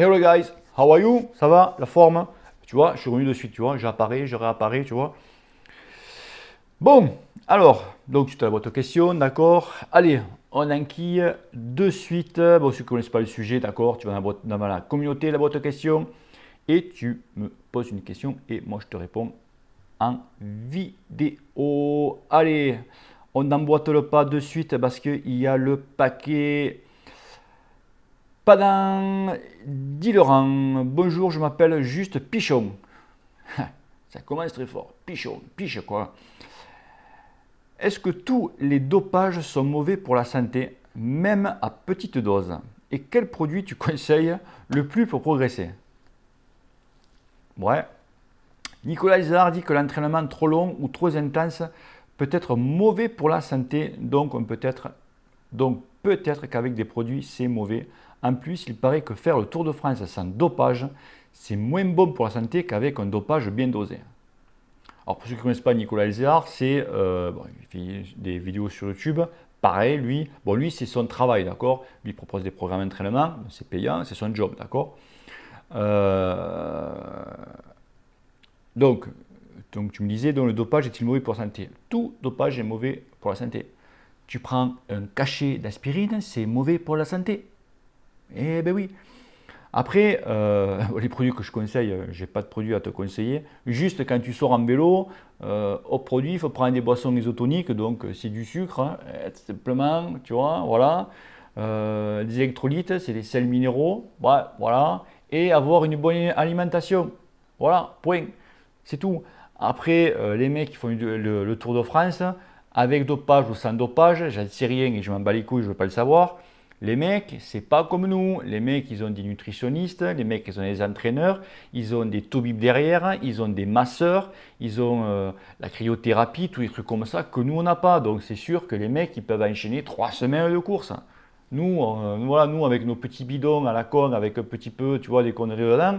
Hello guys, how are you? Ça va, la forme? Tu vois, je suis revenu de suite, tu vois, j'apparais, je réapparais, tu vois. Bon, alors, donc tu te la boîte aux questions, d'accord. Allez, on enquille de suite. Bon, si tu ne connais pas le sujet, d'accord, tu vas dans la communauté, la boîte aux questions, et tu me poses une question, et moi je te réponds en vidéo. Allez, on n'emboîte le pas de suite parce qu'il y a le paquet. Padin, dit Laurent, bonjour, je m'appelle juste Pichon. Ça commence très fort, Pichon, piche quoi. Est-ce que tous les dopages sont mauvais pour la santé, même à petite dose? Et quel produit tu conseilles le plus pour progresser? Ouais. Nicolas Isard dit que l'entraînement trop long ou trop intense peut être mauvais pour la santé, donc peut-être qu'avec des produits c'est mauvais. En plus, il paraît que faire le Tour de France sans dopage, c'est moins bon pour la santé qu'avec un dopage bien dosé. Alors pour ceux qui ne connaissent pas Nicolas Elzéar, il fait des vidéos sur YouTube. Pareil, lui c'est son travail, d'accord. Lui il propose des programmes d'entraînement, c'est payant, c'est son job, d'accord. Euh, donc, donc tu me disais, donc le dopage est-il mauvais pour la santé? Tout dopage est mauvais pour la santé. Tu prends un cachet d'aspirine, c'est mauvais pour la santé. Eh ben oui. Après, les produits que je conseille, je n'ai pas de produits à te conseiller. Juste quand tu sors en vélo, au produit, il faut prendre des boissons isotoniques, donc c'est du sucre, hein, simplement, tu vois, voilà. Des électrolytes, c'est des sels minéraux, ouais, voilà. Et avoir une bonne alimentation. Voilà, point. C'est tout. Après, les mecs qui font le Tour de France, avec dopage ou sans dopage, j'en sais rien et je m'en bats les couilles, je ne veux pas le savoir. Les mecs, c'est pas comme nous. Les mecs, ils ont des nutritionnistes, les mecs, ils ont des entraîneurs, ils ont des toubibs derrière, ils ont des masseurs, ils ont la cryothérapie, tous les trucs comme ça que nous, on n'a pas. Donc, c'est sûr que les mecs, ils peuvent enchaîner 3 semaines de course. Voilà, nous, avec nos petits bidons à la con, avec un petit peu, tu vois, des conneries dedans,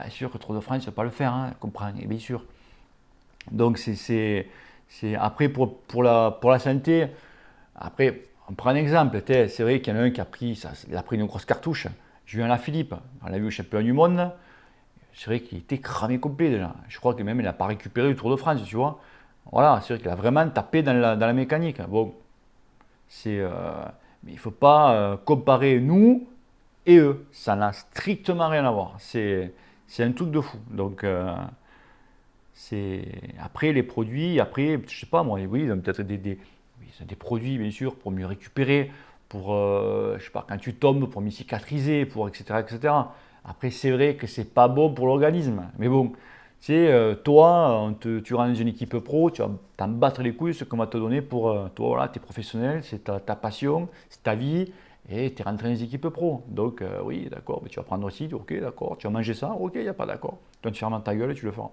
c'est sûr que Tour de France, ne va pas le faire, hein, comprends, et bien sûr. Donc, après, pour la santé, après, on prend un exemple. C'est vrai qu'il y en a un qui a pris une grosse cartouche. Julien Lafilippe, on l'a vu au championnat du monde. C'est vrai qu'il était cramé complet déjà. Je crois que même il n'a pas récupéré le Tour de France, tu vois. Voilà, c'est vrai qu'il a vraiment tapé dans la mécanique. Bon, mais il ne faut pas comparer nous et eux. Ça n'a strictement rien à voir. C'est un truc de fou. Donc, après les produits, après, je sais pas moi, oui, ils ont peut-être oui, ils ont des produits bien sûr pour mieux récupérer, pour, je sais pas, quand tu tombes, pour mieux cicatriser, pour etc. etc. Après, c'est vrai que c'est pas bon pour l'organisme, mais bon, tu sais, toi, tu rentres dans une équipe pro, tu vas t'en battre les couilles ce qu'on va te donner pour toi, voilà, tu es professionnel, c'est ta passion, c'est ta vie, et tu es rentré dans les équipes pro. Donc, oui, d'accord, mais tu vas prendre aussi, ok, d'accord, tu vas manger ça, ok, il n'y a pas d'accord. Toi, tu fermes ta gueule et tu le feras.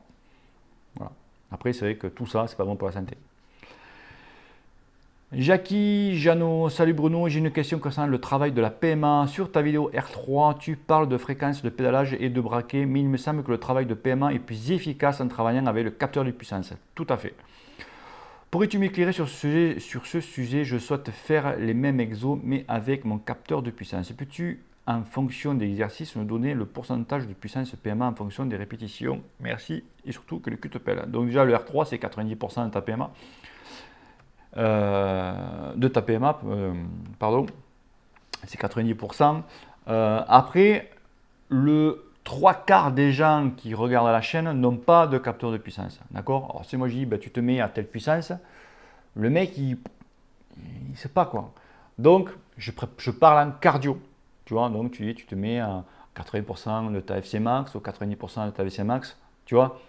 Voilà. Après, c'est vrai que tout ça, c'est pas bon pour la santé. Jackie, Jeannot, salut Bruno, j'ai une question concernant le travail de la PMA. Sur ta vidéo R3, tu parles de fréquence de pédalage et de braquet, mais il me semble que le travail de PMA est plus efficace en travaillant avec le capteur de puissance. Tout à fait. Pourrais-tu m'éclairer sur ce sujet? Je souhaite faire les mêmes exos, mais avec mon capteur de puissance. Peux-tu, en fonction des exercices, me donner le pourcentage de puissance PMA en fonction des répétitions? Merci. Et surtout que le cul te pèle. Donc déjà, le R3, c'est 90% de ta PMA. Pardon. C'est 90%. Après, le trois quarts des gens qui regardent la chaîne n'ont pas de capteur de puissance. D'accord? Alors si moi je dis, ben, tu te mets à telle puissance, le mec, il ne sait pas quoi. Donc, je parle en cardio. Tu vois, donc tu te mets à 80% de ta FC max ou 90% de ta VC max. Tu vois,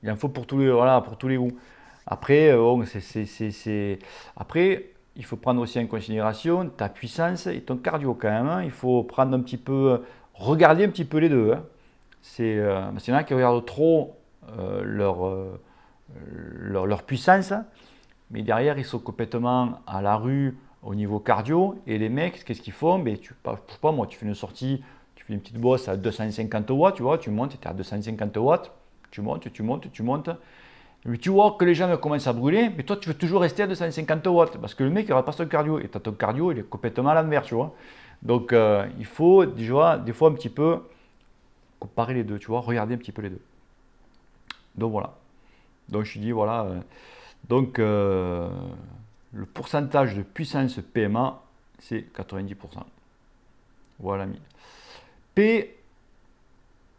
il en faut pour tous les, voilà, pour tous les goûts. Après, bon, après, il faut prendre aussi en considération ta puissance et ton cardio quand même, hein. Il faut prendre un petit peu, regarder un petit peu les deux, hein. Parce qu'il y en a qui regardent trop leur puissance, mais derrière, ils sont complètement à la rue au niveau cardio. Et les mecs, qu'est-ce qu'ils font? Ben, je sais pas moi, tu fais une sortie, tu fais une petite bosse à 250 watts, tu vois, tu montes, tu es à 250 watts, tu montes, tu montes, tu montes. Mais tu vois que les gens commencent à brûler, mais toi, tu veux toujours rester à 250 watts parce que le mec, il n'aura pas son cardio. Et ton cardio, il est complètement à l'envers, tu vois. Donc, il faut déjà, des fois, un petit peu comparer les deux, tu vois, regarder un petit peu les deux. Donc voilà. Donc je dis voilà. Donc le pourcentage de puissance PMA, c'est 90%. Voilà mis. P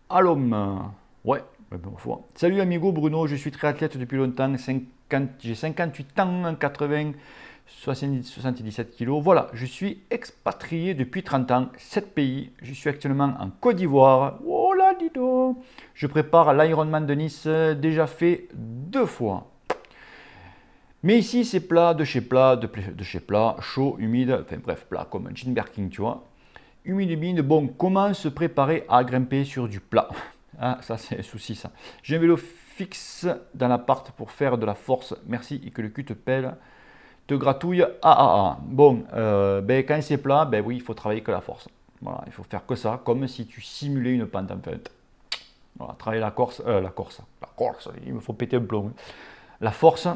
à l'homme. Ouais, bon, foi. Salut amigo Bruno, je suis triathlète depuis longtemps, j'ai 58 ans, 80, 70, 77 kilos. Voilà, je suis expatrié depuis 30 ans, 7 pays. Je suis actuellement en Côte d'Ivoire. Oh là, dis donc. Je prépare l'Ironman de Nice, déjà fait 2 fois. Mais ici, c'est plat, de chez plat, de chez plat, chaud, humide, enfin bref, plat comme un Ginberking, tu vois. Humide, humide, bon, comment se préparer à grimper sur du plat? Ah, ça c'est un souci ça. J'ai un vélo fixe dans l'appart pour faire de la force, merci, et que le cul te pèle, te gratouille, Bon, ben, quand c'est plat, ben oui, il faut travailler que la force. Voilà, il faut faire que ça, comme si tu simulais une pente en fait. Voilà, travailler la Corse, il me faut péter un plomb. La force,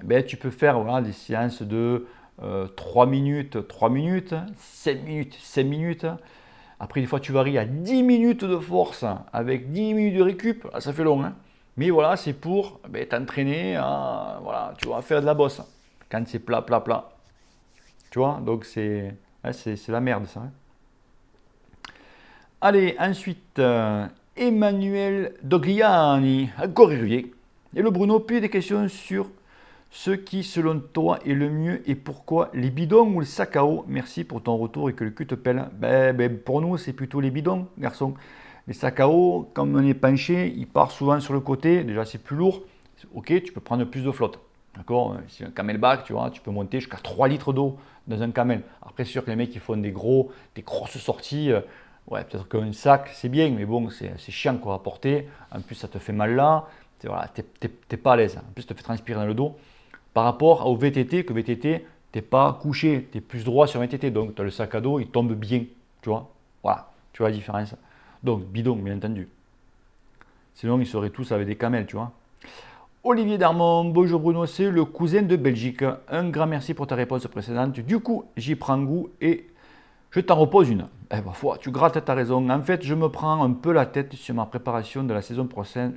ben, tu peux faire voilà, des séances de 3 minutes, 3 minutes, 5 minutes, 5 minutes. Après, des fois, tu varies à 10 minutes de force avec 10 minutes de récup. Ça fait long. Hein, mais voilà, c'est pour ben, t'entraîner à voilà, tu vois, faire de la bosse. Quand c'est plat, plat, plat. Tu vois, donc c'est la merde ça. Hein. Allez, ensuite, Emmanuel Dogliani, à Gorrier. Et le Bruno, puis des questions sur ce qui, selon toi, est le mieux et pourquoi les bidons ou le sac à eau? Merci pour ton retour et que le cul te pèle. Pour nous, c'est plutôt les bidons, garçon. Les sacs à eau, comme on est penché, il part souvent sur le côté. Déjà, c'est plus lourd. Ok, tu peux prendre plus de flotte. D'accord. Si un camelback, tu vois, tu peux monter jusqu'à 3 litres d'eau dans un camel. Après, c'est sûr que les mecs qui font des grosses sorties, ouais, peut-être qu'un sac, c'est bien, mais bon, c'est chiant quoi, à porter. En plus, ça te fait mal là. Voilà, t'es pas à l'aise. En plus, ça te fait transpirer dans le dos. Par rapport au VTT, que VTT, tu n'es pas couché, tu es plus droit sur VTT. Donc, tu as le sac à dos, il tombe bien. Tu vois? Voilà, tu vois la différence. Donc, bidon, bien entendu. Sinon, ils seraient tous avec des camels, tu vois. Olivier Darmon, bonjour Bruno, c'est le cousin de Belgique. Un grand merci pour ta réponse précédente. Du coup, j'y prends goût et je t'en repose une. Eh ben, tu grattes, ta raison. En fait, je me prends un peu la tête sur ma préparation de la saison prochaine.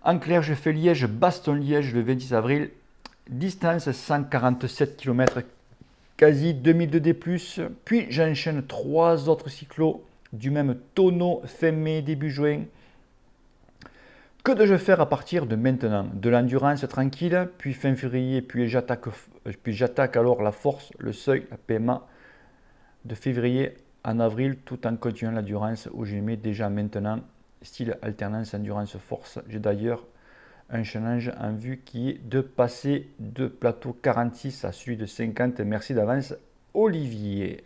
En clair, je fais Liège-Bastogne-Liège le 26 avril. Distance 147 km, quasi 2002 D+. Puis j'enchaîne 3 autres cyclos du même tonneau fin mai, début juin. Que dois-je faire à partir de maintenant? De l'endurance tranquille, puis fin février, puis j'attaque alors la force, le seuil, la PMA de février en avril, tout en continuant l'endurance où je mets déjà maintenant, style alternance endurance-force. J'ai d'ailleurs un challenge en vue qui est de passer de plateau 46 à celui de 50. Merci d'avance, Olivier.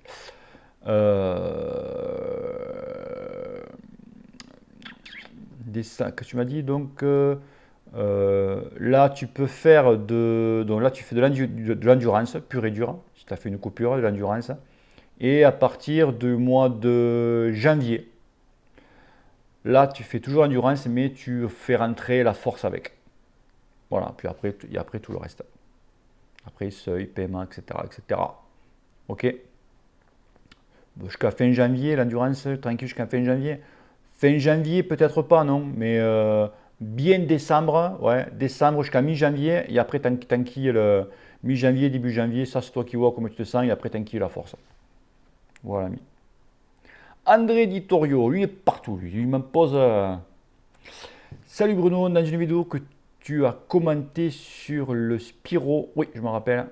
Que tu m'as dit donc là tu peux faire donc là tu fais de l'endurance pure et dure si tu as fait une coupure de l'endurance et à partir du mois de janvier là tu fais toujours l'endurance mais tu fais rentrer la force avec. Voilà, puis après, il y a après tout le reste. Après, seuil, paiement, etc. etc. Ok. Bon, jusqu'à fin janvier, l'endurance, tranquille jusqu'à fin janvier. Fin janvier, peut-être pas, non, mais bien décembre, ouais, décembre jusqu'à mi-janvier, et après, t'enquilles le mi-janvier, début janvier, ça c'est toi qui vois comment tu te sens, et après, t'enquilles la force. Voilà, ami. André Dittorio, lui est partout, lui, il me pose. Salut Bruno, dans une vidéo que tu as commenté sur le Spiro, oui, je me rappelle.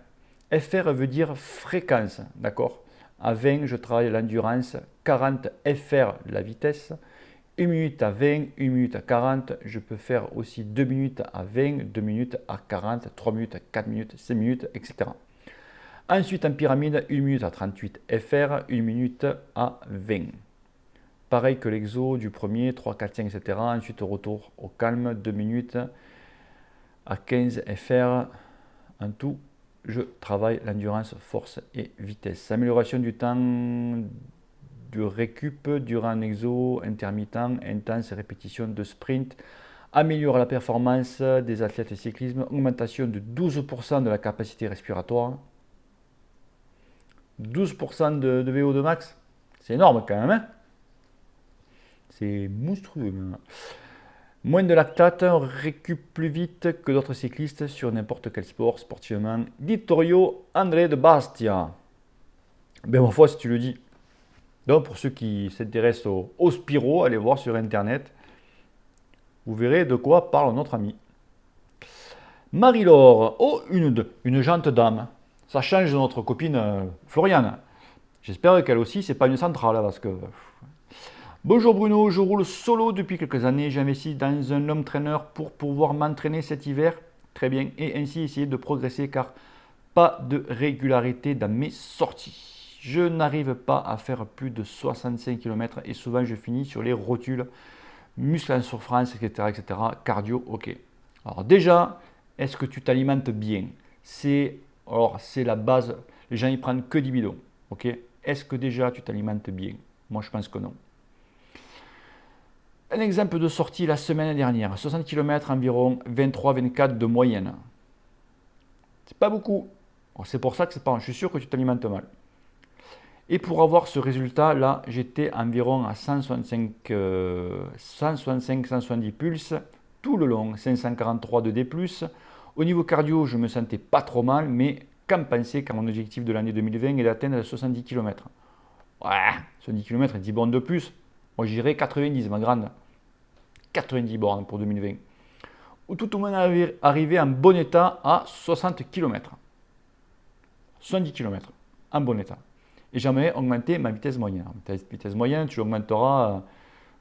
FR veut dire fréquence, d'accord? À 20, je travaille l'endurance, 40 FR la vitesse, 1 minute à 20, 1 minute à 40. Je peux faire aussi 2 minutes à 20, 2 minutes à 40, 3 minutes à 4 minutes, 5 minutes, etc. Ensuite, en pyramide, 1 minute à 38 FR, 1 minute à 20. Pareil que l'exo du premier, 3, 4, 5, etc. Ensuite, retour au calme, 2 minutes à 15 FR. En tout, je travaille l'endurance, force et vitesse. Amélioration du temps du récup durant un exo intermittent, intense répétition de sprint. Améliore la performance des athlètes de cyclisme. Augmentation de 12% de la capacité respiratoire. 12% de VO2 max. C'est énorme quand même. Hein. C'est monstrueux même. Moins de lactate, on récup plus vite que d'autres cyclistes sur n'importe quel sport sportivement. Vittorio André de Bastia. Ben ma foi si tu le dis. Donc pour ceux qui s'intéressent au Spiro, allez voir sur internet. Vous verrez de quoi parle notre ami. Marie-Laure, oh une gentille dame. Ça change de notre copine Floriane. J'espère qu'elle aussi c'est pas une centrale parce que... Bonjour Bruno, je roule solo depuis quelques années. J'investis dans un home trainer pour pouvoir m'entraîner cet hiver. Très bien. Et ainsi essayer de progresser car pas de régularité dans mes sorties. Je n'arrive pas à faire plus de 65 km et souvent je finis sur les rotules, muscles en souffrance, etc. Cardio, ok. Alors déjà, est-ce que tu t'alimentes bien? Alors c'est la base. Les gens ils prennent que du bidon. Ok. Est-ce que déjà tu t'alimentes bien? Moi je pense que non. Un exemple de sortie la semaine dernière, 60 km environ 23-24 de moyenne. C'est pas beaucoup. C'est pour ça que c'est pas. Je suis sûr que tu t'alimentes mal. Et pour avoir ce résultat là, j'étais environ à 165-170 pulses tout le long, 543 de D+. Au niveau cardio, je me sentais pas trop mal, mais qu'en penser quand mon objectif de l'année 2020 est d'atteindre 70 km? Ouais, 70 km, 10 bornes de plus. Moi j'irais 90, ma grande. 90 bornes pour 2020. Ou tout au moins arriver en bon état à 60 km. 70 km en bon état. Et j'aimerais augmenter ma vitesse moyenne. Ta vitesse moyenne, tu l'augmenteras,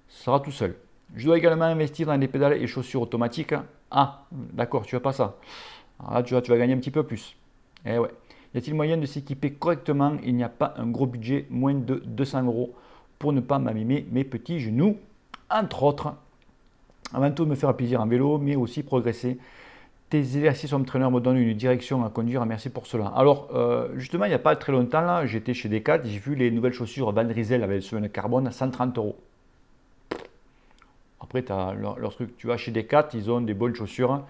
ça sera tout seul. Je dois également investir dans les pédales et chaussures automatiques. Ah, d'accord, tu n'as pas ça. Alors là, tu vas gagner un petit peu plus. Eh ouais. Y a-t-il moyen de s'équiper correctement? Il n'y a pas un gros budget, moins de 200 € pour ne pas m'abîmer mes petits genoux, entre autres. Avant tout, me faire plaisir en vélo, mais aussi progresser. Tes exercices entraîneurs me donnent une direction à conduire, merci pour cela. Alors, justement, il n'y a pas très longtemps, là, j'étais chez Decathlon, j'ai vu les nouvelles chaussures Van Rysel avec le semelle carbone à 130 €. Après, leur truc, tu vas chez Decathlon, ils ont des bonnes chaussures.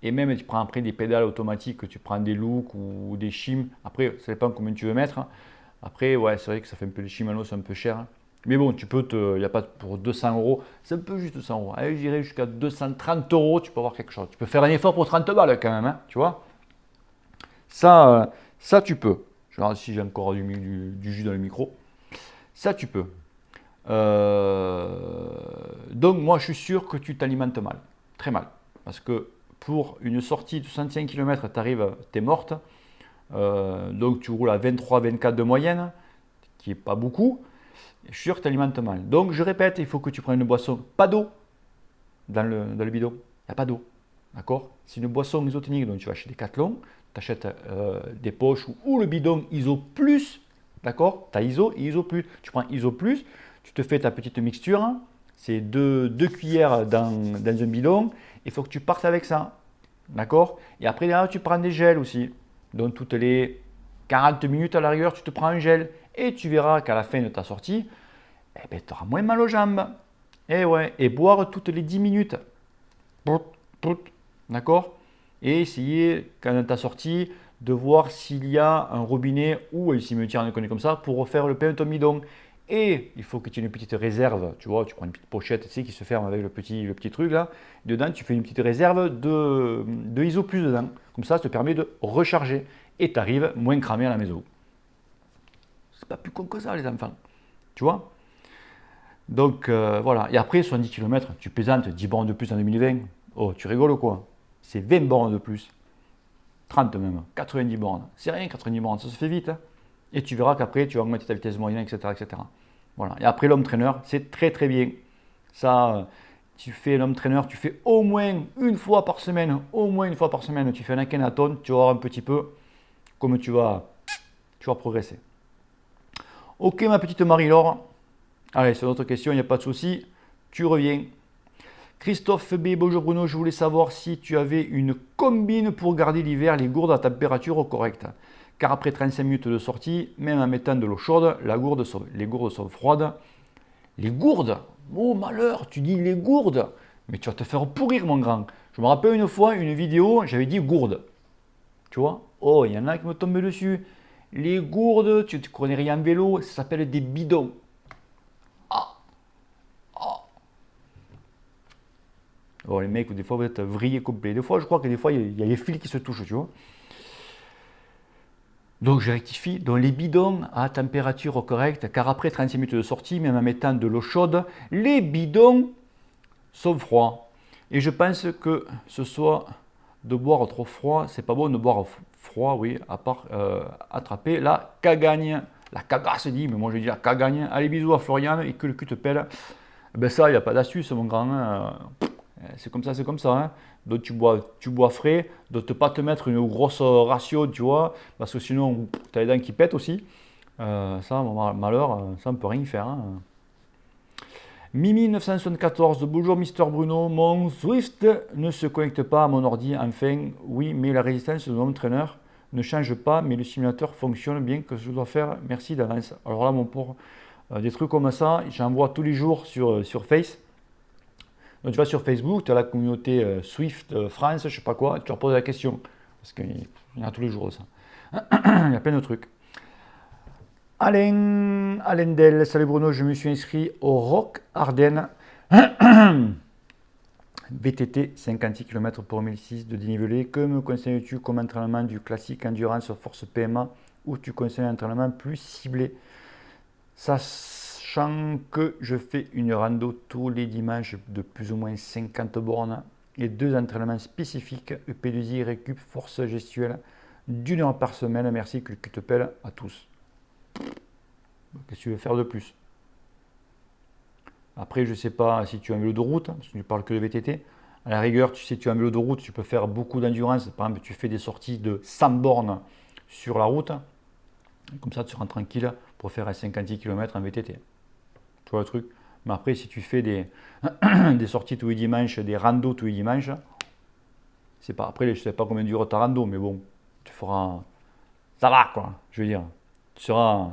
Et même, tu prends après des pédales automatiques, tu prends des Look ou des Shim. Après, ça dépend combien tu veux mettre. Après, ouais, c'est vrai que ça fait un peu des Shimano, c'est un peu cher. Mais bon, il n'y a pas pour 200 €, c'est un peu juste 200 €. Allez, je dirais jusqu'à 230 €, tu peux avoir quelque chose. Tu peux faire un effort pour 30 balles quand même, hein, tu vois. Ça, tu peux. Je regarde si j'ai encore du jus dans le micro. Ça, tu peux. Donc, moi, je suis sûr que tu t'alimentes mal, très mal. Parce que pour une sortie de 65 km, tu arrives, tu es morte. Donc, tu roules à 23-24 de moyenne, qui n'est pas beaucoup. Je suis sûr que tu alimentes mal. Donc, je répète, il faut que tu prennes une boisson, pas d'eau dans le bidon. Il n'y a pas d'eau. D'accord? C'est une boisson isotonique, donc tu vas chez Decathlon, tu achètes des poches ou le bidon ISO Plus. D'accord? Tu as ISO et ISO Plus. Tu prends ISO Plus, tu te fais ta petite mixture. C'est deux cuillères dans un bidon. Il faut que tu partes avec ça. D'accord? Et après, derrière, tu prends des gels aussi. Donc, toutes les 40 minutes à la rigueur, tu te prends un gel. Et tu verras qu'à la fin de ta sortie, eh ben, tu auras moins mal aux jambes. Et ouais, et boire toutes les 10 minutes. D'accord? Et essayer, quand dans ta sortie, de voir s'il y a un robinet ou un cimetière, on connaît comme ça, pour refaire le pain de ton bidon. Et il faut que tu aies une petite réserve, tu vois, tu prends une petite pochette, tu sais, qui se ferme avec le petit truc là. Dedans, tu fais une petite réserve de ISO plus dedans. Comme ça te permet de recharger et tu arrives moins cramé à la maison. C'est pas plus con que ça, les enfants. Tu vois? Donc voilà. Et après, 70 km, tu plaisantes, 10 bornes de plus en 2020. Oh, tu rigoles quoi? C'est 20 bornes de plus. 30 même, 90 bornes. C'est rien, 90 bornes, ça se fait vite. Hein. Et tu verras qu'après, tu vas augmenter ta vitesse moyenne, etc. etc. Voilà. Et après, l'homme trainer, c'est très très bien. Ça, tu fais l'homme trainer, tu fais au moins une fois par semaine, tu fais un Akhenaton, tu vas voir un petit peu comment tu vas progresser. Ok, ma petite Marie-Laure. Allez, sur notre question, il n'y a pas de souci. Tu reviens. Christophe B, bonjour Bruno, je voulais savoir si tu avais une combine pour garder l'hiver les gourdes à température correcte. Car après 35 minutes de sortie, même en mettant de l'eau chaude, les gourdes sont froides. Les gourdes? Oh malheur, tu dis les gourdes? Mais tu vas te faire pourrir mon grand. Je me rappelle une fois, une vidéo, j'avais dit gourdes. Tu vois? Oh, il y en a qui me tombent dessus. Les gourdes, tu ne connais rien en vélo, ça s'appelle des bidons. Oh, les mecs, des fois, vous êtes vrillés complet. Des fois, je crois que des fois, il y a les fils qui se touchent, tu vois. Donc, je rectifie. Donc, les bidons à température correcte, car après 36 minutes de sortie, même en mettant de l'eau chaude, les bidons sont froids. Et je pense que ce soit de boire trop froid, c'est pas bon de boire froid, oui, à part attraper la cagagne. La cagasse dit, mais moi je dis la cagagne. Allez, bisous à Florian et que le cul te pèle. Ben ça, il n'y a pas d'astuce, mon grand. C'est comme ça, c'est comme ça. Hein. Donc tu bois frais, de ne pas te mettre une grosse ration, tu vois, parce que sinon, tu as les dents qui pètent aussi. Ça, malheur, ça, on ne peut rien faire. Hein. Mimi 974, bonjour Mister Bruno, mon Swift ne se connecte pas à mon ordi, enfin, oui, mais la résistance de mon entraîneur ne change pas, mais le simulateur fonctionne bien, que je dois faire, merci d'avance. Alors là, mon pauvre, des trucs comme ça, j'en vois tous les jours sur Face. Donc tu vas sur Facebook, tu as la communauté Swift France, je sais pas quoi, tu leur poses la question, parce qu'il y en a tous les jours de ça. Il y a plein de trucs. Alain Del, salut Bruno, je me suis inscrit au Rock Ardennes VTT 56 km pour 1006 de dénivelé. Que me conseilles-tu comme entraînement du classique endurance force PMA ou tu conseilles un entraînement plus ciblé? Sachant que je fais une rando tous les dimanches de plus ou moins 50 bornes et 2 entraînements spécifiques EP2I récup force gestuelle d'1 heure par semaine. Merci, que te pèle à tous. Qu'est-ce que tu veux faire de plus? Après, je ne sais pas si tu as un vélo de route, parce que tu ne parles que de VTT. À la rigueur, tu sais, tu as un vélo de route, tu peux faire beaucoup d'endurance. Par exemple, tu fais des sorties de 100 bornes sur la route. Comme ça, tu seras tranquille pour faire 50 km en VTT. Tu vois le truc? Mais après, si tu fais des sorties tous les dimanches, des randos tous les dimanches, c'est pas. Après, je ne sais pas combien dure ta rando, mais bon, tu feras. Ça va, quoi, je veux dire. Tu seras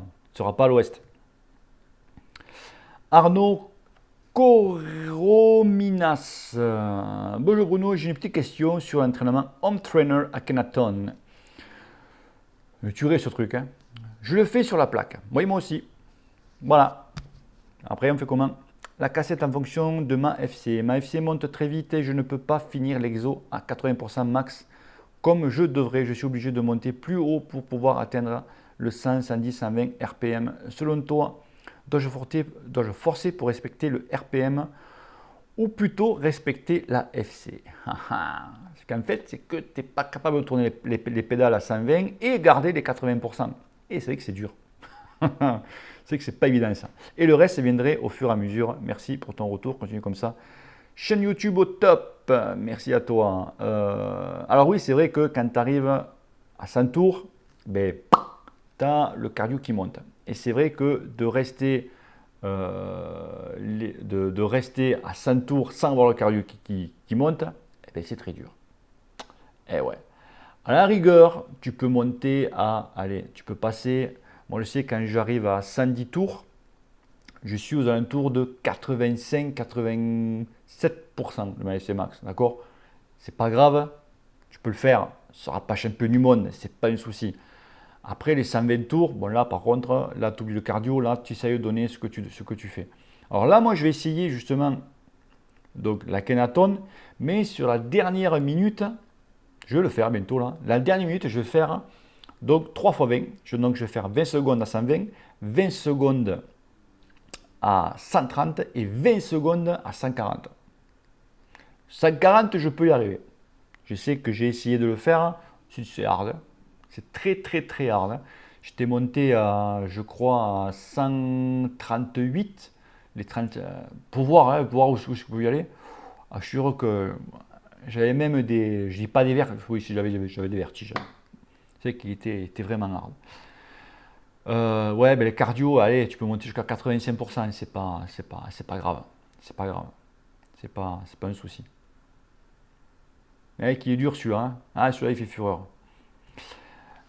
pas à l'ouest. Arnaud Corominas. Bonjour Bruno, j'ai une petite question sur l'entraînement Home Trainer à Kenaton. Je tuerai ce truc. Hein. Je le fais sur la plaque. Moi aussi. Voilà. Après, on fait comment? La cassette en fonction de ma FC. Ma FC monte très vite et je ne peux pas finir l'exo à 80% max comme je devrais. Je suis obligé de monter plus haut pour pouvoir atteindre le 100, 110, 120 RPM. Selon toi, dois-je forcer pour respecter le RPM ou plutôt respecter la FC? Ce qu'en fait, c'est que tu n'es pas capable de tourner les pédales à 120 et garder les 80%. Et c'est vrai que c'est dur. C'est que c'est pas évident ça. Et le reste viendrait au fur et à mesure. Merci pour ton retour, continue comme ça. Chaîne YouTube au top, merci à toi. Alors oui, c'est vrai que quand tu arrives à 100 tours, ben, tu as le cardio qui monte. Et c'est vrai que de rester à 100 tours sans avoir le cardio qui monte, eh ben, c'est très dur. Eh ouais. À la rigueur, tu peux monter à, allez, tu peux passer, moi je sais quand j'arrive à 110 tours, je suis aux alentours de 85-87% de ma FC max, d'accord? C'est pas grave, tu peux le faire, ça sera pas champion du monde, c'est pas un souci. Après les 120 tours, bon là par contre, là tu oublies le cardio, là tu essayes de donner ce que tu fais. Alors là moi je vais essayer justement donc la Kenaton, mais sur la dernière minute, je vais le faire bientôt là. La dernière minute, je vais faire donc 3 fois 20. Donc je vais faire 20 secondes à 120, 20 secondes à 130 et 20 secondes à 140. 140, je peux y arriver. Je sais que j'ai essayé de le faire. C'est hard. C'est très très très hard. J'étais monté à, je crois, à 138 les 30, pour voir où je peux y aller. Ah, je suis sûr que j'avais même des, je dis pas des vertiges, oui, si j'avais des vertiges. C'est qu'il était vraiment hard. Ouais, ben les cardio, allez, tu peux monter jusqu'à 85%, c'est pas grave. C'est pas grave. C'est pas un souci. Mais qui est dur celui-là. Hein. Ah, celui-là, il fait fureur.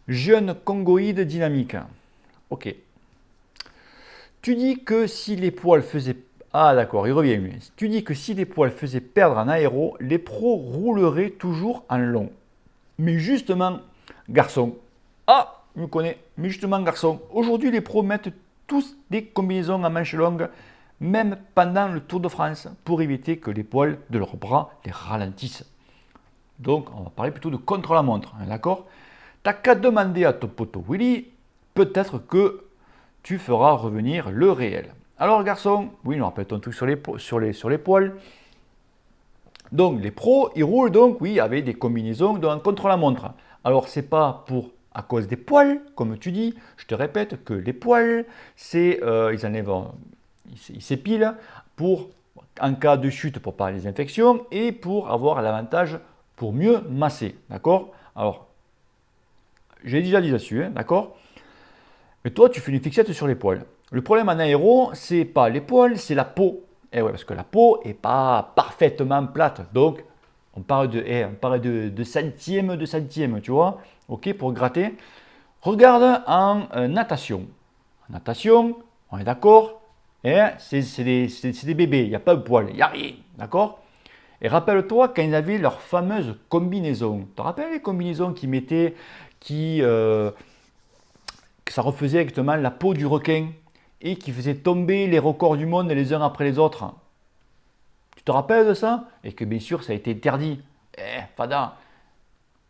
Jeune congoïde dynamique. Ok. Tu dis que si les poils faisaient... Ah d'accord, il revient lui. Tu dis que si les poils faisaient perdre en aéro, les pros rouleraient toujours en long. Mais justement, garçon. Ah, je me connais. Mais justement, garçon, aujourd'hui, les pros mettent tous des combinaisons à manches longues même pendant le Tour de France, pour éviter que les poils de leurs bras les ralentissent. Donc, on va parler plutôt de contre-la-montre, hein, d'accord? T'as qu'à demander à ton poteau Willy, peut-être que tu feras revenir le réel. Alors, garçon, oui, nous rappelle ton truc sur les poils. Donc, les pros, ils roulent donc, oui, avec des combinaisons contre-la-montre. Alors, c'est pas à cause des poils, comme tu dis. Je te répète que les poils, ils s'épilent pour, en cas de chute, pour pas les infections et pour avoir l'avantage pour mieux masser, d'accord? Alors, j'ai déjà dit là-dessus, hein, d'accord? Mais toi, tu fais une fixette sur les poils. Le problème en aéro, c'est pas les poils, c'est la peau. Et ouais, parce que la peau est pas parfaitement plate. Donc, on parle de centièmes, tu vois, ok, pour gratter. Regarde en natation. En natation, on est d'accord, c'est des bébés, il n'y a pas de poils, il n'y a rien, d'accord? Et rappelle-toi quand ils avaient leur fameuse combinaison. Tu te rappelles les combinaisons qu'ils mettaient, qui, que ça refaisait exactement la peau du requin et qui faisait tomber les records du monde les uns après les autres? Tu te rappelles de ça? Et que bien sûr ça a été interdit. Fada.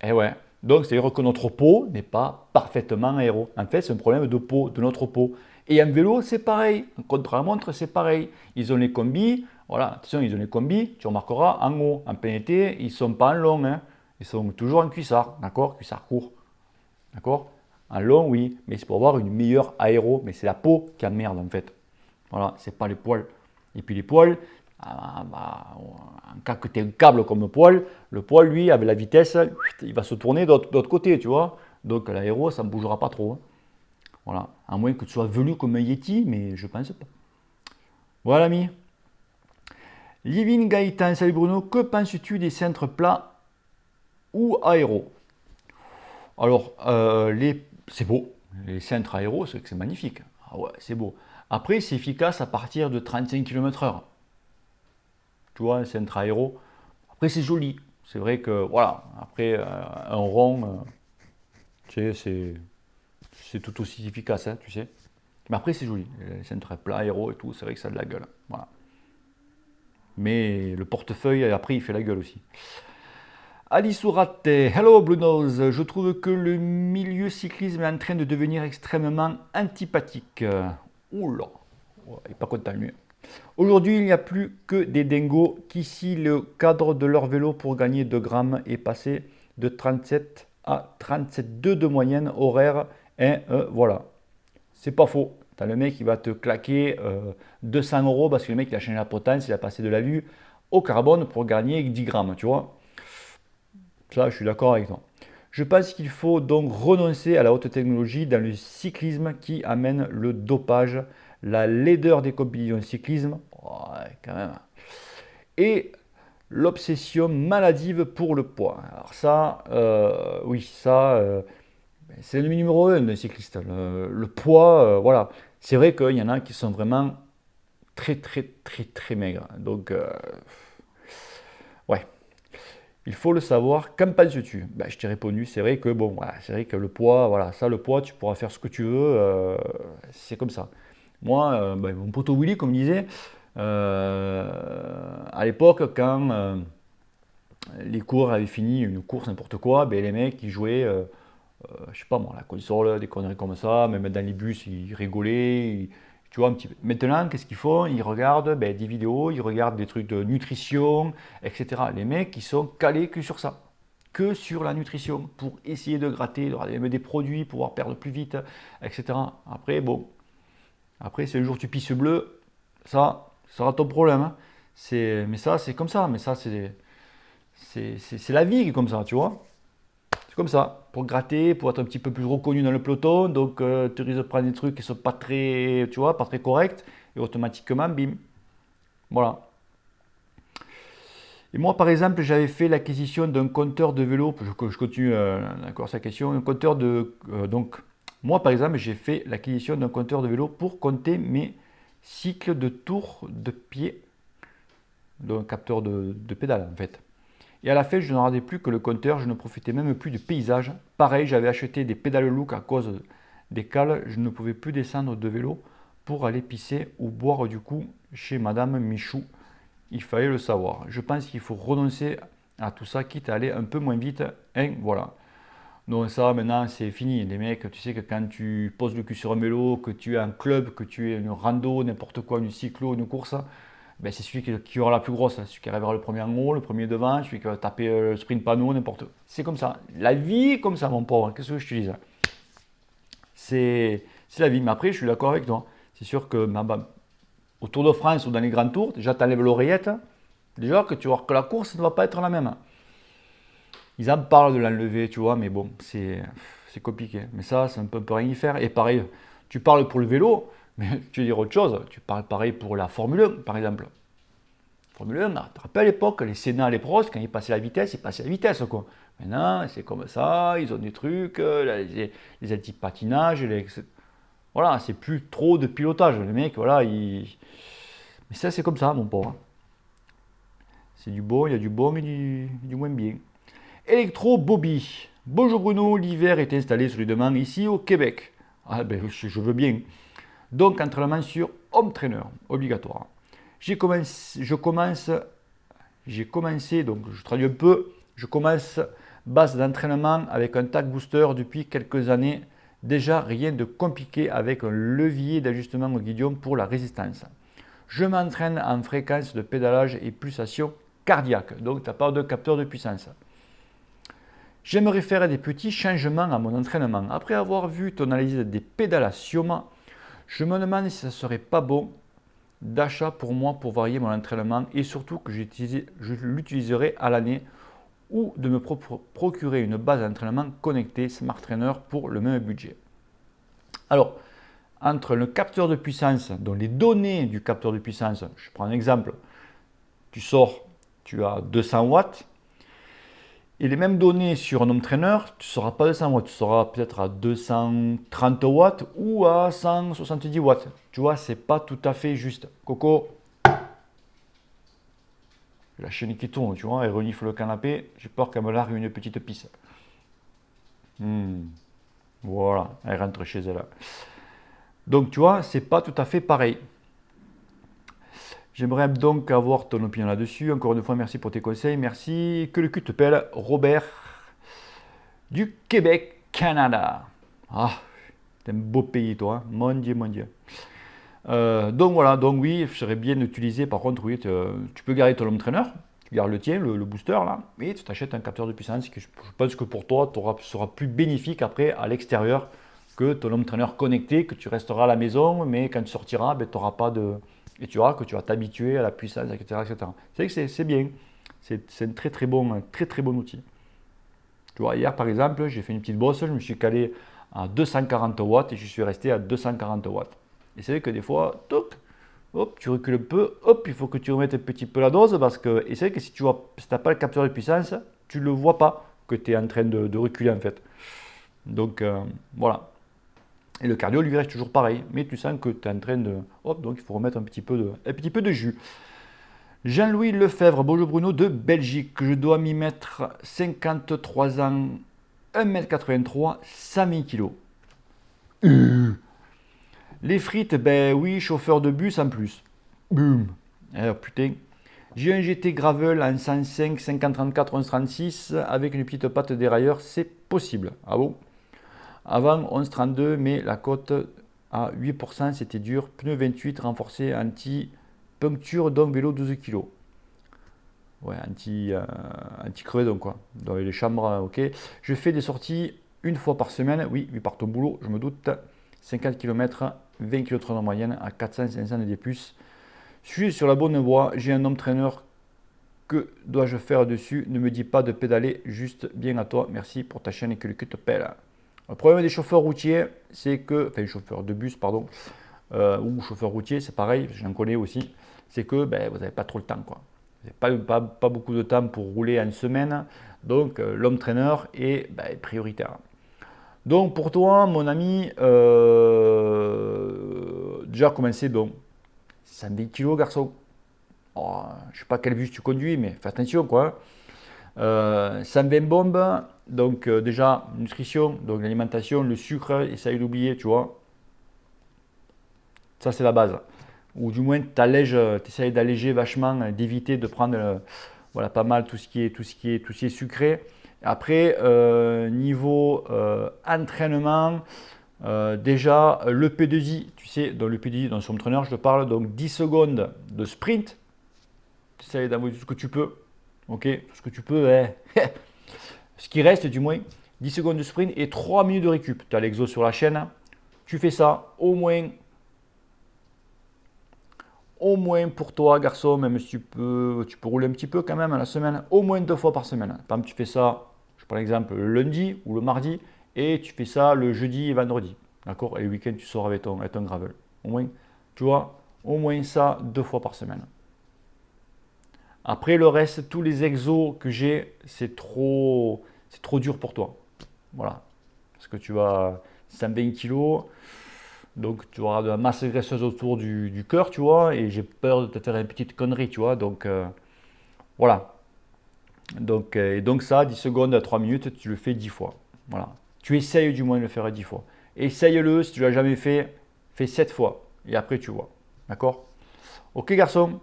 Ouais. Donc c'est-à-dire que notre peau n'est pas parfaitement aéro. En fait, c'est un problème de peau, de notre peau. Et en vélo, c'est pareil. En contre-la-montre, c'est pareil. Ils ont les combis. Voilà, attention, ils ont les combis. Tu remarqueras en haut, en plein été, ils ne sont pas en long. Hein. Ils sont toujours en cuissard. D'accord? Cuissard court. D'accord? En long, oui. Mais c'est pour avoir une meilleure aéro. Mais c'est la peau qui emmerde en fait. Voilà, c'est pas les poils. Et puis les poils, en cas que tu aies un câble comme poil, le poil, lui, avec la vitesse, il va se tourner de l'autre côté, tu vois. Donc l'aéro, ça ne bougera pas trop. Hein. Voilà, à moins que tu sois velu comme un Yeti, mais je pense pas. Voilà, ami. Living Gaëtan, salut Bruno, que penses-tu des cintres plats ou aéro? Alors, c'est beau. Les cintres aéro, c'est magnifique. Ah ouais, c'est beau. Après, c'est efficace à partir de 35 km/h. Tu vois, un centre aéro. Après, c'est joli. C'est vrai que, voilà, après, un rond, tu sais, c'est tout aussi efficace, hein, tu sais. Mais après, c'est joli. Les centres plats, aéro et tout, c'est vrai que ça a de la gueule. Voilà. Mais le portefeuille, après, il fait la gueule aussi. Alice Ourate, hello Blue Nose, je trouve que le milieu cyclisme est en train de devenir extrêmement antipathique. Oula, il n'est pas content lui. Aujourd'hui, il n'y a plus que des dingos qui scient le cadre de leur vélo pour gagner 2 grammes et passer de 37 à 37,2 de moyenne horaire. Et voilà, c'est pas faux. Tu as le mec qui va te claquer 200 euros parce que le mec il a changé la potence, il a passé de l'alu au carbone pour gagner 10 grammes, tu vois. Ça, je suis d'accord avec toi. Je pense qu'il faut donc renoncer à la haute technologie dans le cyclisme qui amène le dopage, la laideur des compétitions de cyclisme, ouais, quand même, et l'obsession maladive pour le poids. Alors ça, oui, ça, c'est le numéro 1 des cyclistes. Le poids, voilà. C'est vrai qu'il y en a qui sont vraiment très, très, très, très maigres. Donc, ouais. Il faut le savoir. Qu'en penses-tu? Ben, je t'ai répondu, c'est vrai que bon, voilà, c'est vrai que le poids, voilà, ça, le poids, tu pourras faire ce que tu veux, c'est comme ça. Moi, ben, mon poteau Willy, comme il disait, à l'époque, quand les cours avaient fini, une course, n'importe quoi, ben, les mecs, ils jouaient, je sais pas moi, la console, des conneries comme ça, même dans les bus, ils rigolaient, tu vois, un petit peu. Maintenant, qu'est-ce qu'ils font? Ils regardent ben, des vidéos, ils regardent des trucs de nutrition, etc. Les mecs, ils sont calés que sur ça, que sur la nutrition, pour essayer de gratter, de regarder des produits, pouvoir perdre plus vite, etc. Après, bon, après, si un jour tu pisses bleu, ça sera ton problème. Hein. Mais ça, c'est comme ça. Mais ça, c'est la vie qui est comme ça, tu vois. C'est comme ça. Pour gratter, pour être un petit peu plus reconnu dans le peloton. Donc, tu risques de prendre des trucs qui sont pas très, tu vois, pas très corrects. Et automatiquement, bim. Voilà. Et moi, par exemple, j'avais fait l'acquisition d'un compteur de vélo. Je continue d'accord, sa question. Un compteur de. Donc, moi, par exemple, j'ai fait l'acquisition d'un compteur de vélo pour compter mes cycles de tours de pied. D'un capteur de pédale, en fait. Et à la fin, je ne regardais plus que le compteur, je ne profitais même plus du paysage. Pareil, j'avais acheté des pédales look à cause des cales, je ne pouvais plus descendre de vélo pour aller pisser ou boire du coup chez Madame Michou. Il fallait le savoir. Je pense qu'il faut renoncer à tout ça, quitte à aller un peu moins vite. Hein, voilà. Donc ça, maintenant, c'est fini. Les mecs, tu sais que quand tu poses le cul sur un vélo, que tu es un club, que tu es une rando, n'importe quoi, une cyclo, une course, ben c'est celui qui aura la plus grosse, celui qui arrivera le premier en haut, le premier devant, celui qui va taper le sprint panneau, n'importe quoi. C'est comme ça. La vie est comme ça, mon pauvre. Qu'est-ce que je te dis? C'est la vie. Mais après, je suis d'accord avec toi. C'est sûr que au Tour de France ou dans les grands tours, déjà, tu enlèves l'oreillette. Déjà, que tu vois que la course ne va pas être la même. Ils en parlent de l'enlever, tu vois, mais bon, c'est compliqué. Mais ça, on peut rien y faire. Et pareil, tu parles pour le vélo, mais tu veux dire autre chose. Tu parles pareil pour la Formule 1, par exemple. Formule 1, tu te rappelles à l'époque, les Senna, les Prost, quand ils passaient la vitesse, ils passaient la vitesse, quoi. Maintenant, c'est comme ça, ils ont des trucs, les anti-patinages, voilà, c'est plus trop de pilotage. Les mecs, voilà, mais ça, c'est comme ça, mon pauvre. C'est du bon, il y a du bon et du moins bien. Electro Bobby. Bonjour Bruno, l'hiver est installé solidement ici au Québec. Ah ben, je veux bien. Donc, entraînement sur home trainer, obligatoire. J'ai commencé, donc je traduis un peu, je commence base d'entraînement avec un tag booster depuis quelques années. Déjà rien de compliqué avec un levier d'ajustement au guidon pour la résistance. Je m'entraîne en fréquence de pédalage et pulsation cardiaque, donc tu n'as pas de capteur de puissance. J'aimerais faire des petits changements à mon entraînement. Après avoir vu ton analyse des pédalations, je me demande si ça serait pas bon d'achat pour moi pour varier mon entraînement et surtout que je l'utiliserai à l'année ou de me procurer une base d'entraînement connectée Smart Trainer pour le même budget. Alors, entre le capteur de puissance, donc les données du capteur de puissance, je prends un exemple, tu sors, tu as 200 watts, et les mêmes données sur un home trainer, tu ne seras pas à 200 watts, tu seras peut-être à 230 watts ou à 170 watts. Tu vois, c'est pas tout à fait juste. Coco, la chaîne qui tourne, tu vois, elle renifle le canapé, j'ai peur qu'elle me largue une petite pisse. Voilà, elle rentre chez elle. Donc tu vois, c'est pas tout à fait pareil. J'aimerais donc avoir ton opinion là-dessus. Encore une fois, merci pour tes conseils. Merci. Que le cul te pèle, Robert du Québec, Canada. Ah, c'est un beau pays, toi. Hein. Mon Dieu, mon Dieu. Donc voilà, donc oui, je serais bien d'utiliser. Par contre, oui, tu peux garder ton home trainer. Tu gardes le tien, le booster là. Mais tu t'achètes un capteur de puissance qui, je pense que pour toi, sera plus bénéfique après à l'extérieur que ton home trainer connecté, que tu resteras à la maison, mais quand tu sortiras, ben, tu n'auras pas de. Et tu verras que tu vas t'habituer à la puissance, etc. etc. C'est vrai que c'est bien. C'est un très très bon outil. Tu vois, hier par exemple, j'ai fait une petite bosse, je me suis calé à 240 watts et je suis resté à 240 watts. Et c'est vrai que des fois, toc, hop, tu recules un peu, hop, il faut que tu remettes un petit peu la dose parce que, et c'est vrai que si tu n'as pas le capteur de puissance, tu ne le vois pas que tu es en train de reculer en fait. Donc voilà. Et le cardio lui reste toujours pareil, mais tu sens que tu es en train de. Hop, donc il faut remettre un petit peu de jus. Jean-Louis Lefebvre, bonjour Bruno de Belgique. Je dois m'y mettre 53 ans, 1m83, 120 kg. Les frites, ben oui, chauffeur de bus en plus. Boum. Alors putain. J'ai un GT Gravel en 105, 5034, 1136 avec une petite patte dérailleur, c'est possible. Ah bon? Avant 1132, mais la cote à 8%, c'était dur. Pneu 28 renforcé anti-puncture, donc vélo 12 kg. Ouais, anti-crevaison quoi. Dans les chambres, ok. Je fais des sorties une fois par semaine. Oui, par ton boulot, je me doute. 50 km, 20 km en moyenne à 400-500 de D+. Je suis sur la bonne voie. J'ai un home trainer. Que dois-je faire dessus? Ne me dis pas de pédaler, juste bien à toi. Merci pour ta chaîne et que le cul te pèle. Le problème des chauffeurs routiers, c'est que, enfin chauffeurs de bus, pardon, ou chauffeurs routiers, c'est pareil, j'en connais aussi, c'est que ben, vous n'avez pas trop le temps, quoi. Vous n'avez pas beaucoup de temps pour rouler en semaine, donc l'home trainer est ben, prioritaire. Donc pour toi, mon ami, déjà commencé donc 110 kg, garçon. Oh, je ne sais pas quel bus tu conduis, mais fais attention, quoi. 120 bombes, donc déjà nutrition, donc l'alimentation, le sucre, essaye d'oublier, tu vois. Ça, c'est la base. Ou du moins, tu essayes d'alléger vachement, d'éviter de prendre voilà, pas mal tout ce qui est sucré. Après, niveau entraînement, déjà le P2I, tu sais, dans le P2I, dans son entraîneur, je te parle donc 10 secondes de sprint. Tu essayes d'envoyer tout ce que tu peux. Ok, tout ce que tu peux, hein. Ce qui reste, du moins, 10 secondes de sprint et 3 minutes de récup. Tu as l'exo sur la chaîne. Tu fais ça au moins pour toi, garçon, même si tu peux rouler un petit peu quand même à la semaine, au moins 2 fois par semaine. Par exemple, tu fais ça, je prends l'exemple, le lundi ou le mardi, et tu fais ça le jeudi et vendredi. D'accord? Et le week-end, tu sors avec ton gravel. Au moins, tu vois, au moins ça 2 fois par semaine. Après, le reste, tous les exos que j'ai, c'est trop dur pour toi. Voilà. Parce que tu vas 120 kilos. Donc tu auras de la masse graisseuse autour du cœur, tu vois, et j'ai peur de te faire une petite connerie, tu vois. Donc voilà. Donc ça, 10 secondes à 3 minutes, tu le fais 10 fois. Voilà. Tu essayes du moins de le faire 10 fois. Essaye-le, si tu ne l'as jamais fait, fais 7 fois. Et après tu vois. D'accord? Ok garçon.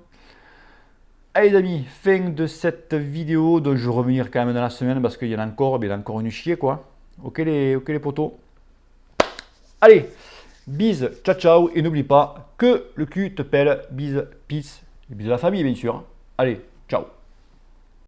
Allez les amis, fin de cette vidéo. Donc je vais revenir quand même dans la semaine parce qu'il y en a encore, mais il y en a encore une chier quoi. Ok les potos. Allez, bise, ciao ciao, et n'oublie pas que le cul te pèle, bise, peace, et bise de la famille bien sûr. Allez, ciao.